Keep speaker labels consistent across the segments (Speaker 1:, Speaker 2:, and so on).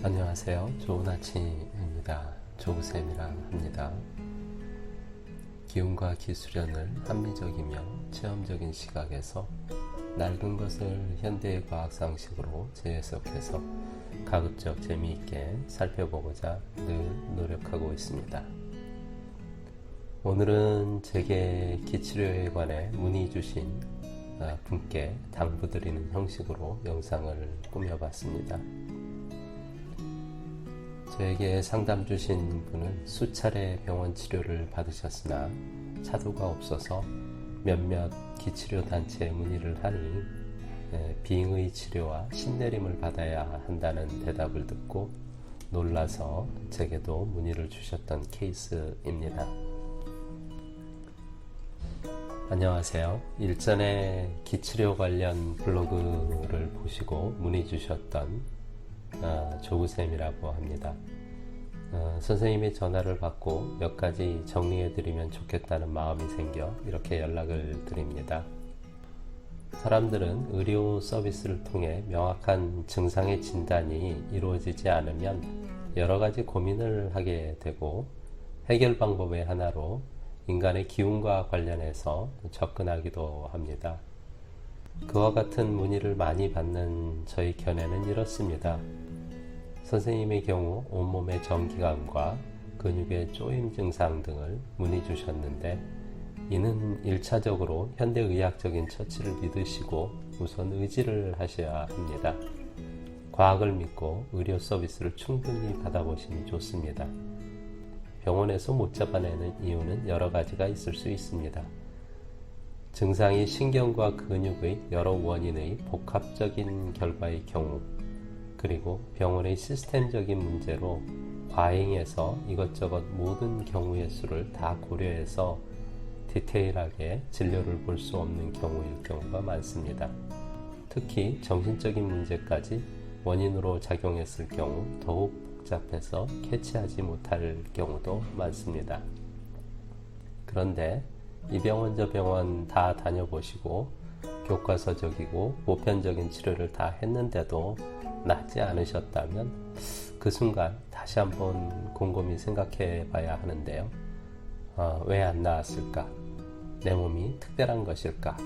Speaker 1: 안녕하세요. 좋은 아침입니다. 조우쌤이라 합니다. 기운과 기술연을 합리적이며 체험적인 시각에서 낡은 것을 현대의 과학상식으로 재해석해서 가급적 재미있게 살펴보고자 늘 노력하고 있습니다. 오늘은 제게 기치료에 관해 문의 주신 분께 당부드리는 형식으로 영상을 꾸며봤습니다. 저에게 상담 주신 분은 수차례 병원 치료를 받으셨으나 차도가 없어서 몇몇 기치료 단체에 문의를 하니 비ing의 치료와 신내림을 받아야 한다는 대답을 듣고 놀라서 제게도 문의를 주셨던 케이스입니다. 안녕하세요. 일전에 기치료 관련 블로그를 보시고 문의 주셨던 조우쌤이라고 합니다. 선생님의 전화를 받고 몇 가지 정리해드리면 좋겠다는 마음이 생겨 이렇게 연락을 드립니다. 사람들은 의료 서비스를 통해 명확한 증상의 진단이 이루어지지 않으면 여러 가지 고민을 하게 되고 해결 방법의 하나로 인간의 기운과 관련해서 접근하기도 합니다. 그와 같은 문의를 많이 받는 저희 견해는 이렇습니다. 선생님의 경우 온몸의 전기감과 근육의 쪼임 증상 등을 문의 주셨는데 이는 1차적으로 현대의학적인 처치를 믿으시고 우선 의지를 하셔야 합니다. 과학을 믿고 의료 서비스를 충분히 받아보시면 좋습니다. 병원에서 못 잡아내는 이유는 여러 가지가 있을 수 있습니다. 증상이 신경과 근육의 여러 원인의 복합적인 결과의 경우, 그리고 병원의 시스템적인 문제로 과잉해서 이것저것 모든 경우의 수를 다 고려해서 디테일하게 진료를 볼 수 없는 경우일 경우가 많습니다. 특히 정신적인 문제까지 원인으로 작용했을 경우 더욱 복잡해서 캐치하지 못할 경우도 많습니다. 그런데 이 병원 저 병원 다 다녀보시고 교과서적이고 보편적인 치료를 다 했는데도 낫지 않으셨다면 그 순간 다시 한번 곰곰이 생각해 봐야 하는데요. 왜 안 나았을까? 내 몸이 특별한 것일까?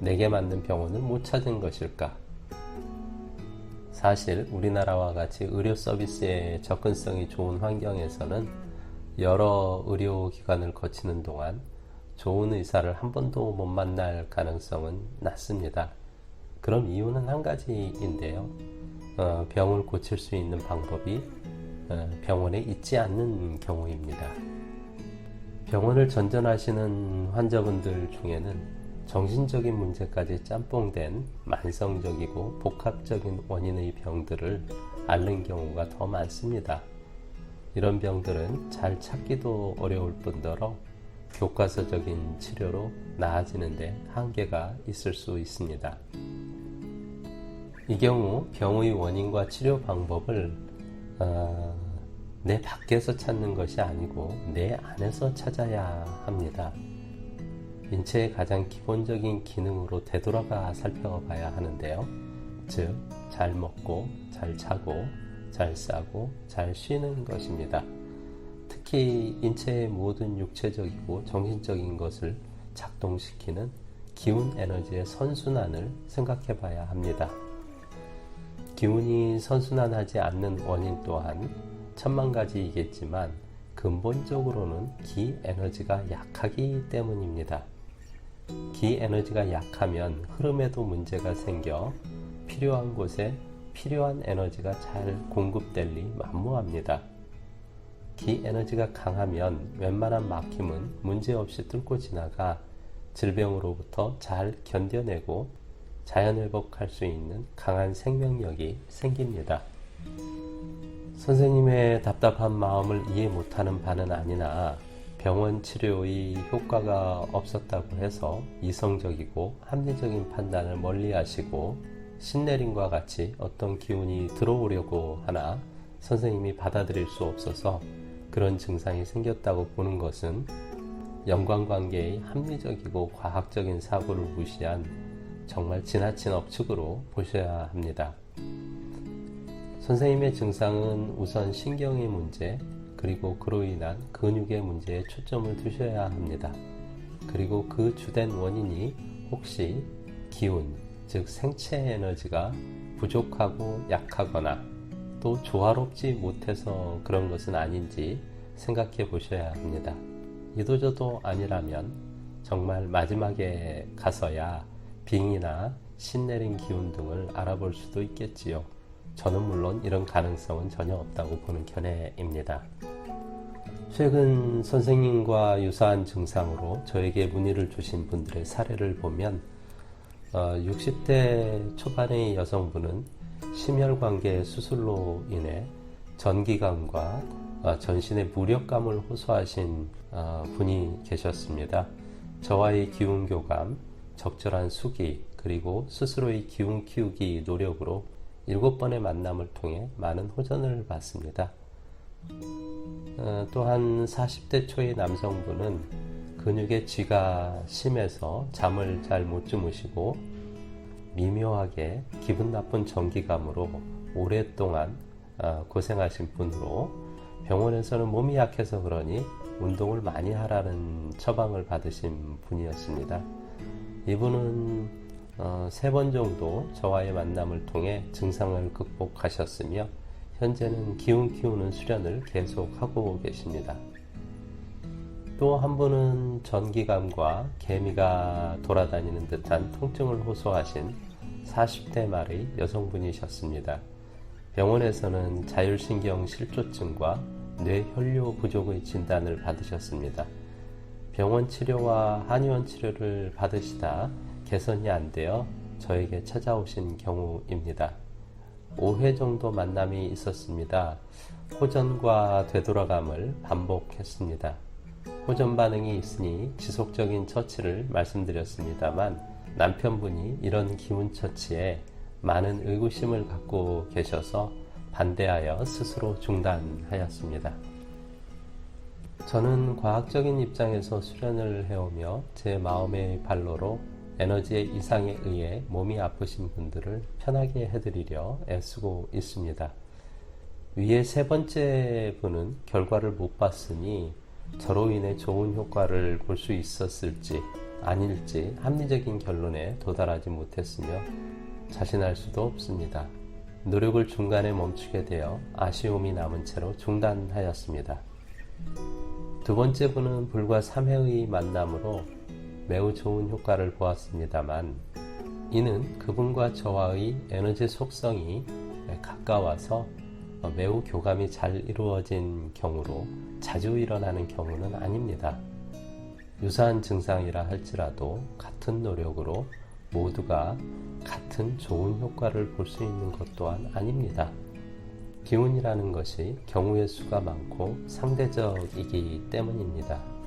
Speaker 1: 내게 맞는 병원을 못 찾은 것일까? 사실 우리나라와 같이 의료 서비스의 접근성이 좋은 환경에서는 여러 의료기관을 거치는 동안 좋은 의사를 한 번도 못 만날 가능성은 낮습니다. 그런 이유는 한 가지인데요. 병을 고칠 수 있는 방법이 병원에 있지 않는 경우입니다. 병원을 전전하시는 환자분들 중에는 정신적인 문제까지 짬뽕된 만성적이고 복합적인 원인의 병들을 앓는 경우가 더 많습니다. 이런 병들은 잘 찾기도 어려울 뿐더러 교과서적인 치료로 나아지는데 한계가 있을 수 있습니다. 이 경우 병의 원인과 치료 방법을 내 밖에서 찾는 것이 아니고 내 안에서 찾아야 합니다. 인체의 가장 기본적인 기능으로 되돌아가 살펴봐야 하는데요. 즉, 잘 먹고, 잘 자고, 잘 싸고, 잘 쉬는 것입니다. 특히 인체의 모든 육체적이고 정신적인 것을 작동시키는 기운 에너지의 선순환을 생각해 봐야 합니다. 기운이 선순환하지 않는 원인 또한 천만 가지이겠지만 근본적으로는 기 에너지가 약하기 때문입니다. 기 에너지가 약하면 흐름에도 문제가 생겨 필요한 곳에 필요한 에너지가 잘 공급될 리 만무합니다. 기 에너지가 강하면 웬만한 막힘은 문제없이 뚫고 지나가 질병으로부터 잘 견뎌내고 자연회복할 수 있는 강한 생명력이 생깁니다. 선생님의 답답한 마음을 이해 못하는 바는 아니나 병원 치료의 효과가 없었다고 해서 이성적이고 합리적인 판단을 멀리하시고 신내림과 같이 어떤 기운이 들어오려고 하나 선생님이 받아들일 수 없어서 그런 증상이 생겼다고 보는 것은 연관관계의 합리적이고 과학적인 사고를 무시한 정말 지나친 억측으로 보셔야 합니다. 선생님의 증상은 우선 신경의 문제, 그리고 그로 인한 근육의 문제에 초점을 두셔야 합니다. 그리고 그 주된 원인이 혹시 기운, 즉 생체 에너지가 부족하고 약하거나 또 조화롭지 못해서 그런 것은 아닌지 생각해 보셔야 합니다. 이도저도 아니라면 정말 마지막에 가서야 빙이나 신내린 기운 등을 알아볼 수도 있겠지요. 저는 물론 이런 가능성은 전혀 없다고 보는 견해입니다. 최근 선생님과 유사한 증상으로 저에게 문의를 주신 분들의 사례를 보면 60대 초반의 여성분은 심혈관계 수술로 인해 전기감과 전신의 무력감을 호소하신 분이 계셨습니다. 저와의 기운교감, 적절한 수기, 그리고 스스로의 기운 키우기 노력으로 7번의 만남을 통해 많은 호전을 받습니다. 또한 40대 초의 남성분은 근육의 쥐가 심해서 잠을 잘 못 주무시고 미묘하게 기분 나쁜 전기감으로 오랫동안 고생하신 분으로 병원에서는 몸이 약해서 그러니 운동을 많이 하라는 처방을 받으신 분이었습니다. 이분은 3번 정도 저와의 만남을 통해 증상을 극복하셨으며 현재는 기운 키우는 수련을 계속하고 계십니다. 또 한 분은 전기감과 개미가 돌아다니는 듯한 통증을 호소하신 40대 말의 여성분이셨습니다. 병원에서는 자율신경 실조증과 뇌혈류 부족의 진단을 받으셨습니다. 병원 치료와 한의원 치료를 받으시다 개선이 안 되어 저에게 찾아오신 경우입니다. 5회 정도 만남이 있었습니다. 호전과 되돌아감을 반복했습니다. 호전 반응이 있으니 지속적인 처치를 말씀드렸습니다만 남편분이 이런 기운 처치에 많은 의구심을 갖고 계셔서 반대하여 스스로 중단하였습니다. 저는 과학적인 입장에서 수련을 해오며 제 마음의 발로로 에너지의 이상에 의해 몸이 아프신 분들을 편하게 해드리려 애쓰고 있습니다. 위에 3번째 분은 결과를 못 봤으니 저로 인해 좋은 효과를 볼 수 있었을지 아닐지 합리적인 결론에 도달하지 못했으며 자신할 수도 없습니다. 노력을 중간에 멈추게 되어 아쉬움이 남은 채로 중단하였습니다. 2번째 분은 불과 3회의 만남으로 매우 좋은 효과를 보았습니다만 이는 그분과 저와의 에너지 속성이 가까워서 매우 교감이 잘 이루어진 경우로 자주 일어나는 경우는 아닙니다. 유사한 증상이라 할지라도 같은 노력으로 모두가 같은 좋은 효과를 볼 수 있는 것 또한 아닙니다. 기운이라는 것이 경우의 수가 많고 상대적이기 때문입니다.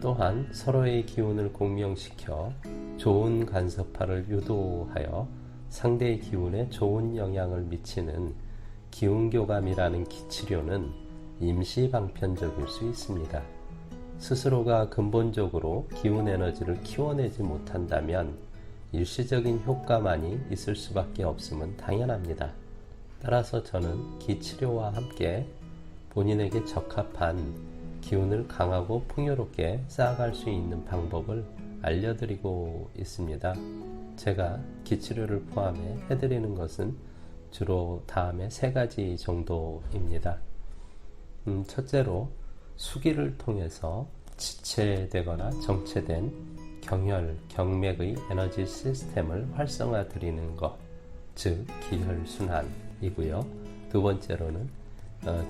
Speaker 1: 또한 서로의 기운을 공명시켜 좋은 간섭파를 유도하여 상대의 기운에 좋은 영향을 미치는 기운교감이라는 기치료는 임시방편적일 수 있습니다. 스스로가 근본적으로 기운 에너지를 키워내지 못한다면 일시적인 효과만이 있을 수밖에 없음은 당연합니다. 따라서 저는 기치료와 함께 본인에게 적합한 기운을 강하고 풍요롭게 쌓아갈 수 있는 방법을 알려드리고 있습니다. 제가 기치료를 포함해 해드리는 것은 주로 다음에 3가지 정도입니다. 첫째로 수기를 통해서 지체되거나 정체된 경혈, 경맥의 에너지 시스템을 활성화드리는 것, 즉 기혈순환이고요. 2번째로는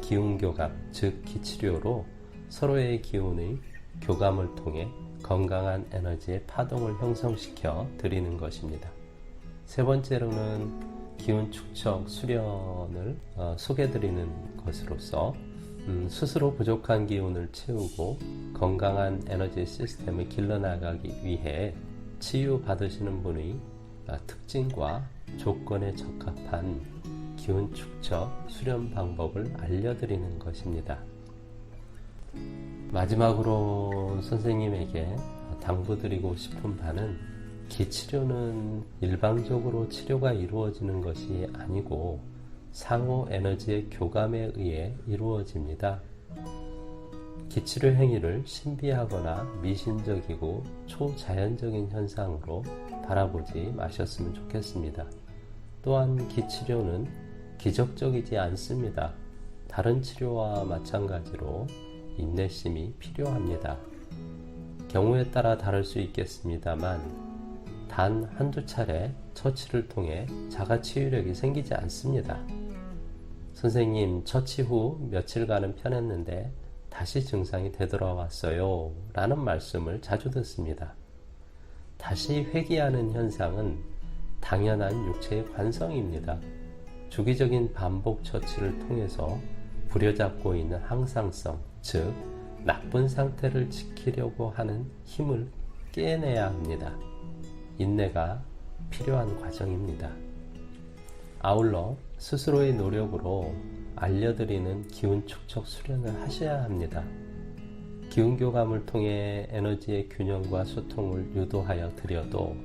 Speaker 1: 기운교감, 즉 기치료로 서로의 기운의 교감을 통해 건강한 에너지의 파동을 형성시켜 드리는 것입니다. 3번째로는 기운 축적 수련을 소개드리는 것으로서 스스로 부족한 기운을 채우고 건강한 에너지 시스템을 길러나가기 위해 치유받으시는 분의 특징과 조건에 적합한 기운 축적 수련 방법을 알려드리는 것입니다. 마지막으로 선생님에게 당부드리고 싶은 바는 기치료는 일방적으로 치료가 이루어지는 것이 아니고 상호 에너지의 교감에 의해 이루어집니다. 기치료 행위를 신비하거나 미신적이고 초자연적인 현상으로 바라보지 마셨으면 좋겠습니다. 또한 기치료는 기적적이지 않습니다. 다른 치료와 마찬가지로 인내심이 필요합니다. 경우에 따라 다를 수 있겠습니다만 단 한두 차례 처치를 통해 자가치유력이 생기지 않습니다. 선생님, 처치 후 며칠간은 편했는데 다시 증상이 되돌아왔어요 라는 말씀을 자주 듣습니다. 다시 회귀하는 현상은 당연한 육체의 관성입니다. 주기적인 반복 처치를 통해서 부려잡고 있는 항상성, 즉 나쁜 상태를 지키려고 하는 힘을 깨내야 합니다. 인내가 필요한 과정입니다. 아울러 스스로의 노력으로 알려드리는 기운 축적 수련을 하셔야 합니다. 기운 교감을 통해 에너지의 균형과 소통을 유도하여 드려도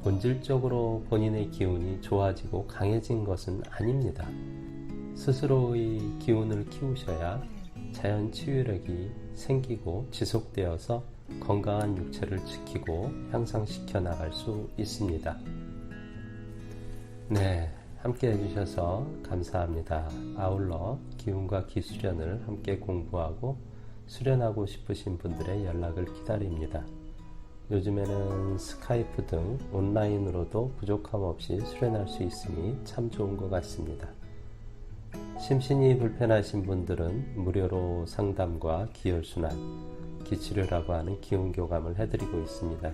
Speaker 1: 본질적으로 본인의 기운이 좋아지고 강해진 것은 아닙니다. 스스로의 기운을 키우셔야 자연 치유력이 생기고 지속되어서 건강한 육체를 지키고 향상시켜 나갈 수 있습니다. 네, 함께 해주셔서 감사합니다. 아울러 기운과 기수련을 함께 공부하고 수련하고 싶으신 분들의 연락을 기다립니다. 요즘에는 스카이프 등 온라인으로도 부족함 없이 수련할 수 있으니 참 좋은 것 같습니다. 심신이 불편하신 분들은 무료로 상담과 기혈순환, 기치료라고 하는 기운교감을 해드리고 있습니다.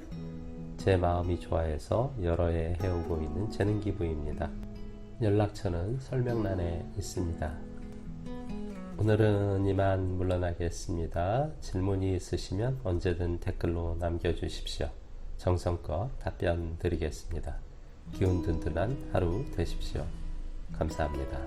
Speaker 1: 제 마음이 좋아해서 여러 해 해오고 있는 재능기부입니다. 연락처는 설명란에 있습니다. 오늘은 이만 물러나겠습니다. 질문이 있으시면 언제든 댓글로 남겨주십시오. 정성껏 답변 드리겠습니다. 기운 든든한 하루 되십시오. 감사합니다.